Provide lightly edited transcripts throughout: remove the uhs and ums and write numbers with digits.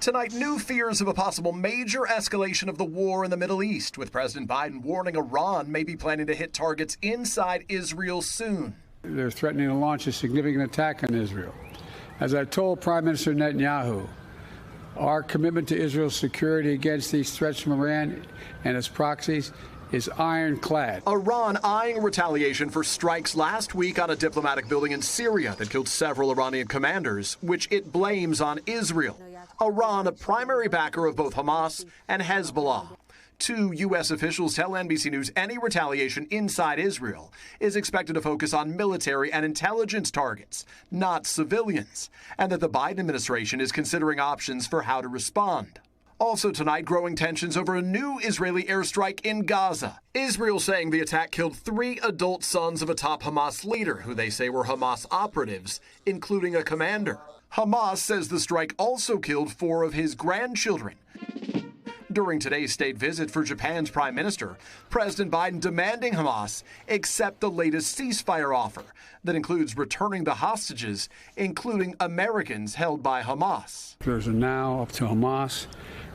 Tonight, new fears of a possible major escalation of the war in the Middle East, with President Biden warning Iran may be planning to hit targets inside Israel soon. They're threatening to launch a significant attack on Israel. As I told Prime Minister Netanyahu, our commitment to Israel's security against these threats from Iran and its proxies is ironclad. Iran eyeing retaliation for strikes last week on a diplomatic building in Syria that killed several Iranian commanders, which it blames on Israel. Iran, a primary backer of both Hamas and Hezbollah. Two U.S. officials tell NBC News any retaliation inside Israel is expected to focus on military and intelligence targets, not civilians, and that the Biden administration is considering options for how to respond. Also tonight, growing tensions over a new Israeli airstrike in Gaza. Israel saying the attack killed 3 adult sons of a top Hamas leader, who they say were Hamas operatives, including a commander. Hamas says the strike also killed 4 of his grandchildren. During today's state visit for Japan's prime minister, President Biden demanding Hamas accept the latest ceasefire offer that includes returning the hostages, including Americans held by Hamas. There's a now up to Hamas.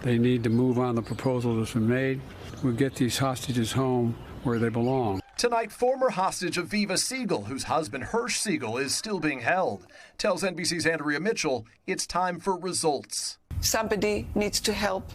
They need to move on the proposal that's been made. We'll get these hostages home where they belong. Tonight, former hostage Aviva Siegel, whose husband Hirsch Siegel is still being held, tells NBC's Andrea Mitchell it's time for results. Somebody needs to help.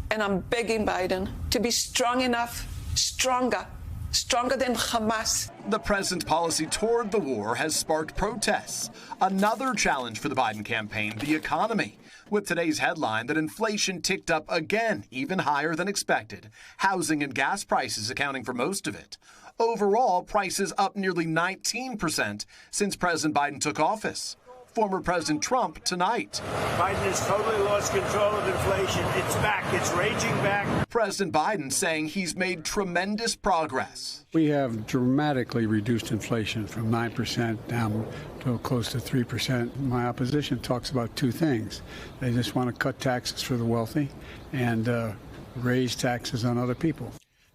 And I'm begging Biden to be strong enough, stronger than Hamas. The president's policy toward the war has sparked protests. Another challenge for the Biden campaign, the economy, with today's headline that inflation ticked up again, even higher than expected. Housing and gas prices accounting for most of it. Overall, prices up nearly 19% since President Biden took office. Former President Trump tonight. Biden has totally lost control of inflation. It's back. It's raging back. President Biden saying he's made tremendous progress. We have dramatically reduced inflation from 9% down to close to 3%. My opposition talks about 2 things. They just want to cut taxes for the wealthy and raise taxes on other people.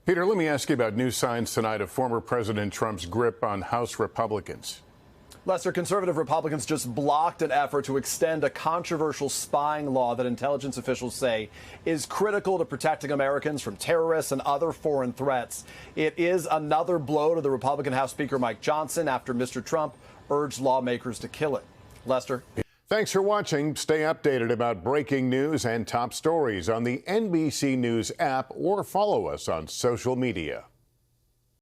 Peter, let me ask you about new signs tonight of former President Trump's grip on House Republicans. Lester, conservative Republicans just blocked an effort to extend a controversial spying law that intelligence officials say is critical to protecting Americans from terrorists and other foreign threats. It is another blow to the Republican House Speaker Mike Johnson after Mr. Trump urged lawmakers to kill it. Lester. Thanks for watching. Stay updated about breaking news and top stories on the NBC News app or follow us on social media.